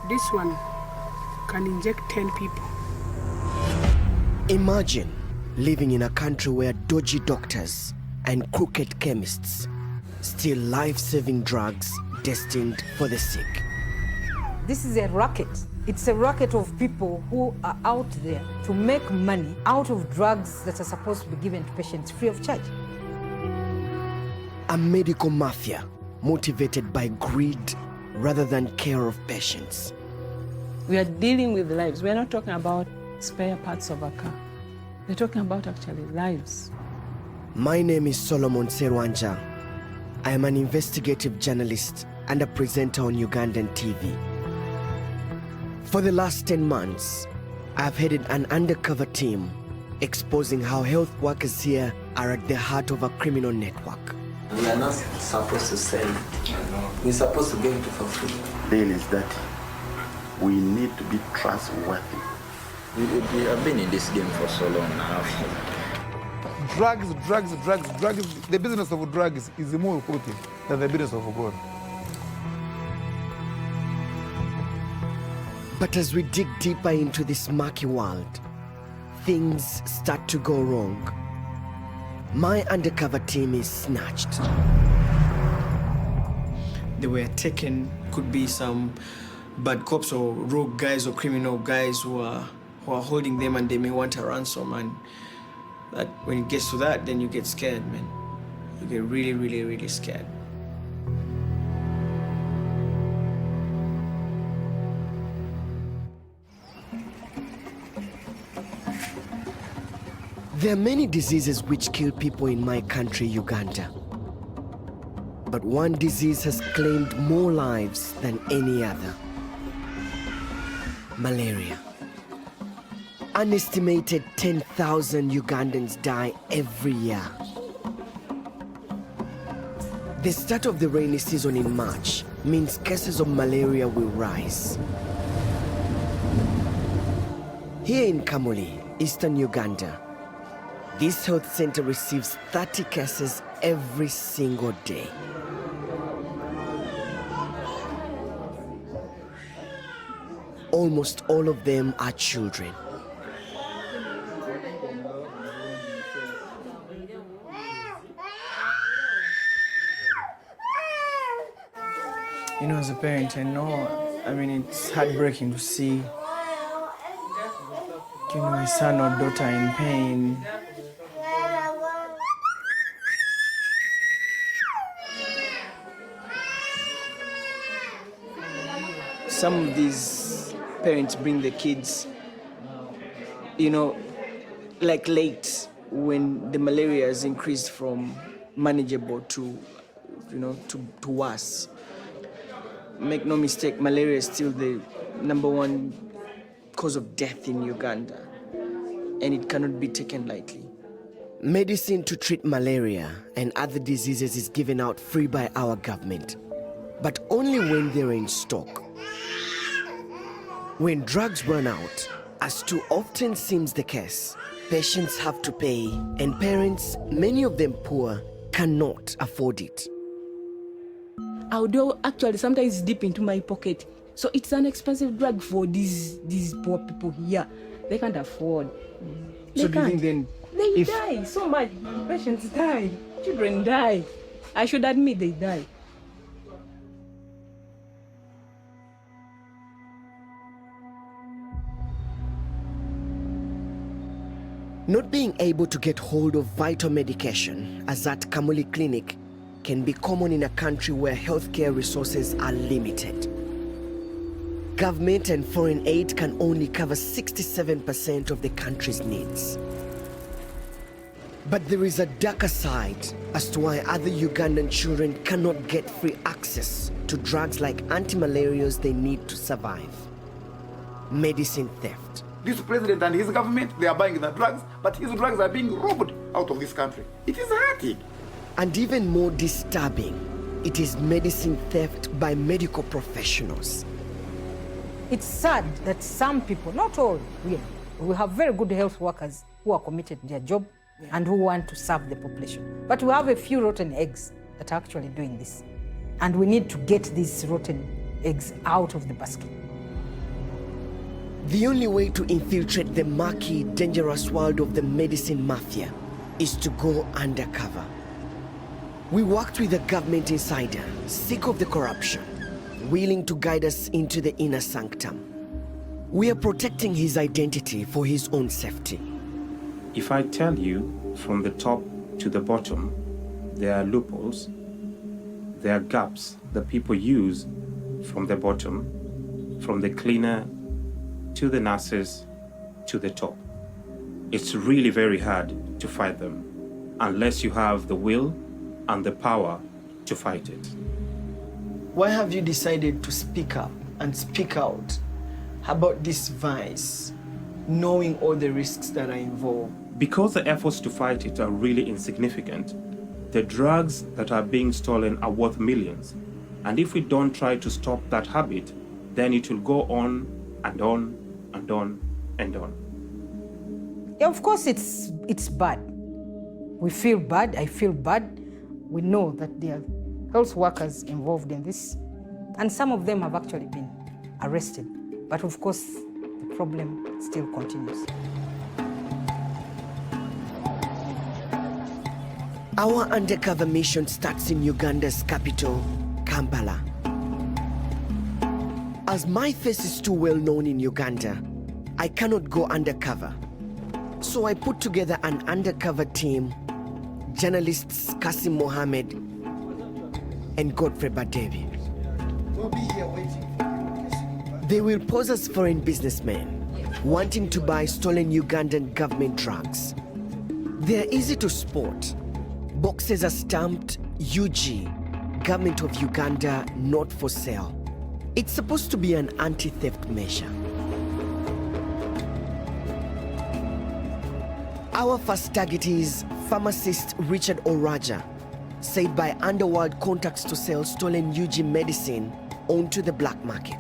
This one can inject 10 people. Imagine living in a country where dodgy doctors and crooked chemists steal life-saving drugs destined for the sick. This is a racket. It's a racket of people who are out there to make money out of drugs that are supposed to be given to patients free of charge. A medical mafia motivated by greed rather than care of patients. We are dealing with lives. We're not talking about spare parts of a car. We're talking about actually lives. My name is Solomon Serwanja. I am an investigative journalist and a presenter on Ugandan TV. For the last 10 months, I've headed an undercover team exposing how health workers here are at the heart of a criminal network. We are not supposed to sell. We're supposed to give it for free. The deal is that we need to be trustworthy. We have been in this game for so long now. Drugs. The business of drugs is more lucrative than the business of God. But as we dig deeper into this murky world, things start to go wrong. My undercover team is snatched. They were taken, could be some bad cops or rogue guys or criminal guys who are holding them, and they may want a ransom, and that when it gets to that, then you get scared, man. You get really, really, really scared. There are many diseases which kill people in my country, Uganda. But one disease has claimed more lives than any other. Malaria. An estimated 10,000 Ugandans die every year. The start of the rainy season in March means cases of malaria will rise. Here in Kamuli, eastern Uganda, this health center receives 30 cases every single day. Almost all of them are children. You know, as a parent, I know, it's heartbreaking to see, my son or daughter in pain. Some of these parents bring their kids, late when the malaria has increased from manageable to worse. Make no mistake, malaria is still the #1 cause of death in Uganda, and it cannot be taken lightly. Medicine to treat malaria and other diseases is given out free by our government, but only when they're in stock. When drugs run out, as too often seems the case, patients have to pay, and parents, many of them poor, cannot afford it. Although actually sometimes dip into my pocket. So it's an expensive drug for these poor people here. They can't afford. So do you think then... They die so much. Patients die. Children die. I should admit they die. Not being able to get hold of vital medication, as at Kamuli Clinic, can be common in a country where healthcare resources are limited. Government and foreign aid can only cover 67% of the country's needs. But there is a darker side as to why other Ugandan children cannot get free access to drugs like anti-malarials they need to survive. Medicine theft. This president and his government, they are buying the drugs, but his drugs are being robbed out of this country. It is hurting. And even more disturbing, it is medicine theft by medical professionals. It's sad that some people, not all, we have very good health workers who are committed to their job and who want to serve the population. But we have a few rotten eggs that are actually doing this. And we need to get these rotten eggs out of the basket. The only way to infiltrate the murky, dangerous world of the medicine mafia is to go undercover. We worked with a government insider, sick of the corruption, willing to guide us into the inner sanctum. We are protecting his identity for his own safety. If I tell you from the top to the bottom, there are loopholes, there are gaps that people use from the bottom, from the cleaner to the nurses to the top. It's really very hard to fight them unless you have the will and the power to fight it. Why have you decided to speak up and speak out about this vice, knowing all the risks that are involved? Because the efforts to fight it are really insignificant, the drugs that are being stolen are worth millions. And if we don't try to stop that habit, then it will go on and on and on and on. Yeah, of course it's bad. We feel bad, I feel bad. We know that there are health workers involved in this, and some of them have actually been arrested. But of course, the problem still continues. Our undercover mission starts in Uganda's capital, Kampala. As my face is too well known in Uganda, I cannot go undercover. So I put together an undercover team, journalists Kasim Mohammed and Godfrey Badevi. We'll be here waiting. They will pose as foreign businessmen, wanting to buy stolen Ugandan government drugs. They are easy to spot. Boxes are stamped UG, Government of Uganda, not for sale. It's supposed to be an anti-theft measure. Our first target is pharmacist Richard Oraja, said by underworld contacts to sell stolen UG medicine onto the black market.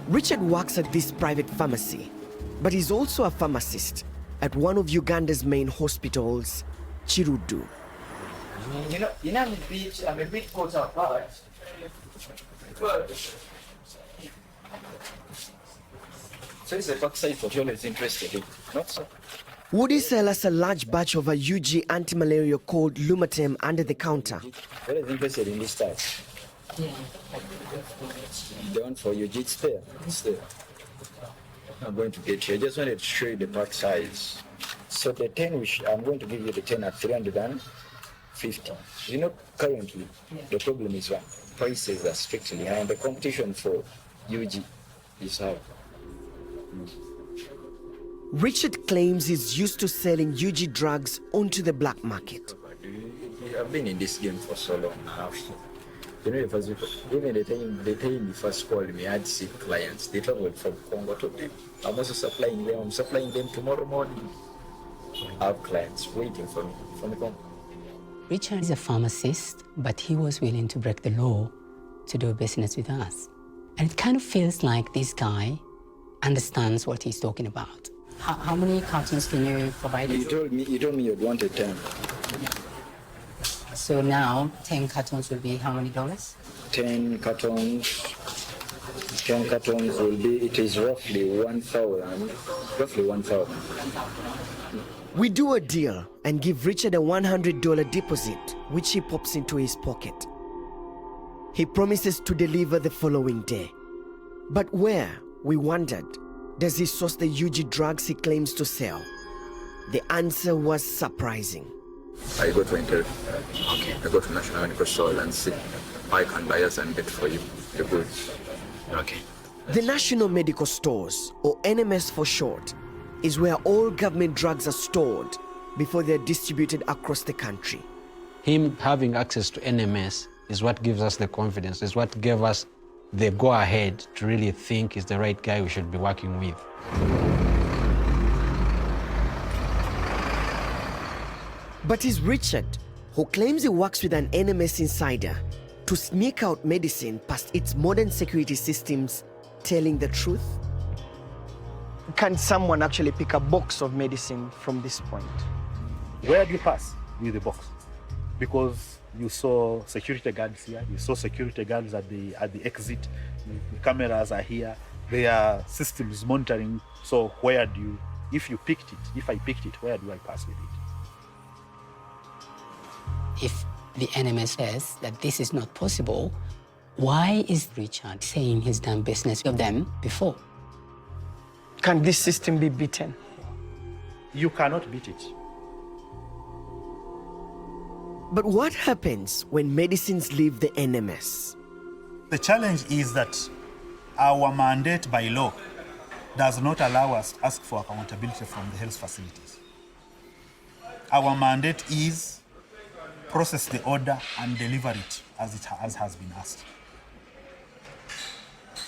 Richard works at this private pharmacy, but he's also a pharmacist at one of Uganda's main hospitals, Chirudu. I'm a bit caught up, but so it's a backside for you is interested in, not so. Would he sell us a large batch of a UG anti-malaria called Lumatem under the counter? What is interested in this type? Yeah. The one for UG, it's there. It's there. I'm going to get you. I just wanted to show you the pack size. So the 10, I'm going to give you the 10 at 350. You know, currently, the problem is what? Prices are strictly high, and the competition for UG is high. Richard claims he's used to selling UG drugs onto the black market. I've been in this game for so long now. You know, even the time you first called me, I had 6 clients. They traveled from Congo to them. I'm also supplying them. I'm supplying them tomorrow morning. I have clients waiting for me from the Congo. Richard is a pharmacist, but he was willing to break the law to do business with us. And it kind of feels like this guy understands what he's talking about. How many cartons can you provide? You told me you'd wanted 10. So now 10 cartons will be how many dollars? 10 cartons will be, it is roughly 1,000. We do a deal and give Richard a $100 deposit, which he pops into his pocket. He promises to deliver the following day. But where, we wondered, does he source the UG drugs he claims to sell? The answer was surprising. I go to interview. Okay. I go to National Medical Store and see I can buy us and get for you the goods. Okay. The National Medical Stores, or NMS for short, is where all government drugs are stored before they're distributed across the country. Him having access to NMS is what gives us the confidence, is what gave us the go-ahead to really think he's the right guy we should be working with. But is Richard, who claims he works with an NMS insider, to sneak out medicine past its modern security systems, telling the truth? Can someone actually pick a box of medicine from this point? Where do you pass with the box? Because you saw security guards here, you saw security guards at the exit, the cameras are here. their systems monitoring. So where do you, if you picked it, if I picked it, where do I pass with it? If the NMS says that this is not possible, why is Richard saying he's done business with them before? Can this system be beaten? You cannot beat it. But what happens when medicines leave the NMS? The challenge is that our mandate by law does not allow us to ask for accountability from the health facilities. Our mandate is process the order and deliver it as has been asked.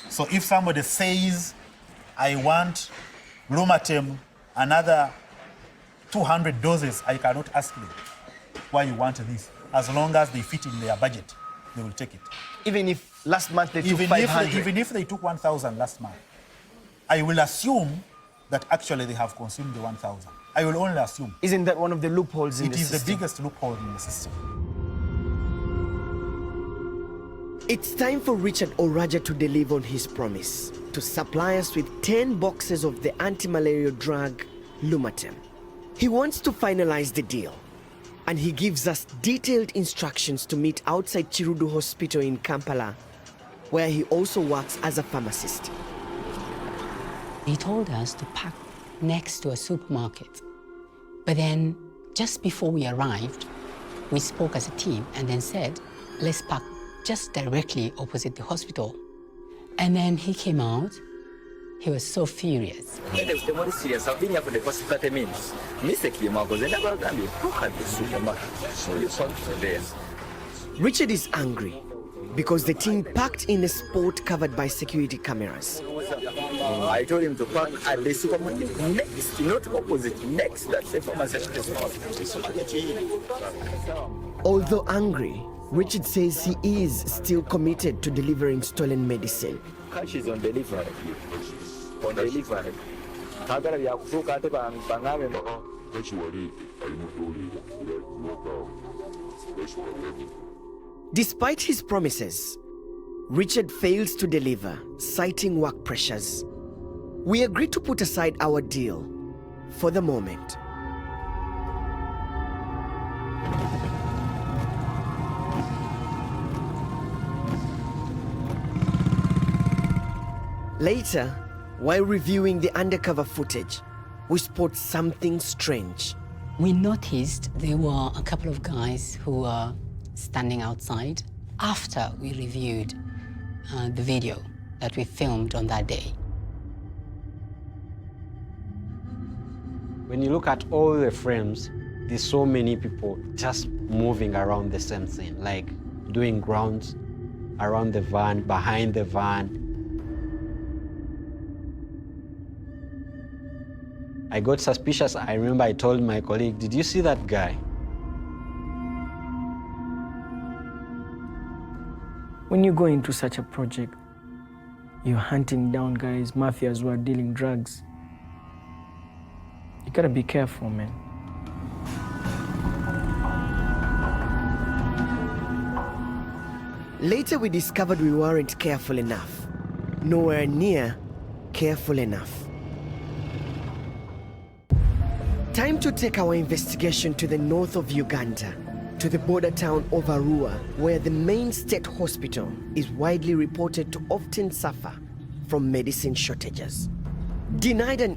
So if somebody says, I want Lumatem, another 200 doses, I cannot ask them why you want this. As long as they fit in their budget, they will take it. Even if last month they took 500? Even if they took 1,000 last month, I will assume that actually they have consumed the 1,000. I will only assume. Isn't that one of the loopholes in the system? It is the biggest loophole in the system. It's time for Richard Oraja to deliver on his promise to supply us with 10 boxes of the anti-malaria drug Lumatem. He wants to finalize the deal, and he gives us detailed instructions to meet outside Chirudu Hospital in Kampala, where he also works as a pharmacist. He told us to park next to a supermarket. But then, just before we arrived, we spoke as a team and then said, let's park just directly opposite the hospital. And then he came out. He was so furious. I've been here for the past 30 minutes. Richard is angry because the team parked in a spot covered by security cameras. I told him to park at the supermarket next, not opposite, next. That's the pharmaceutical. Although angry, Richard says he is still committed to delivering stolen medicine. Cash is on delivery. On delivery. Despite his promises, Richard fails to deliver, citing work pressures. We agree to put aside our deal for the moment. Later, while reviewing the undercover footage, we spot something strange. We noticed there were a couple of guys who were standing outside after we reviewed the video that we filmed on that day. When you look at all the frames, there's so many people just moving around the same scene, like doing grounds around the van, behind the van. I got suspicious. I remember I told my colleague, did you see that guy? When you go into such a project, you're hunting down guys, mafias who are dealing drugs. You gotta be careful, man. Later, we discovered we weren't careful enough. Nowhere near careful enough. Time to take our investigation to the north of Uganda, to the border town of Arua, where the main state hospital is widely reported to often suffer from medicine shortages. Denied an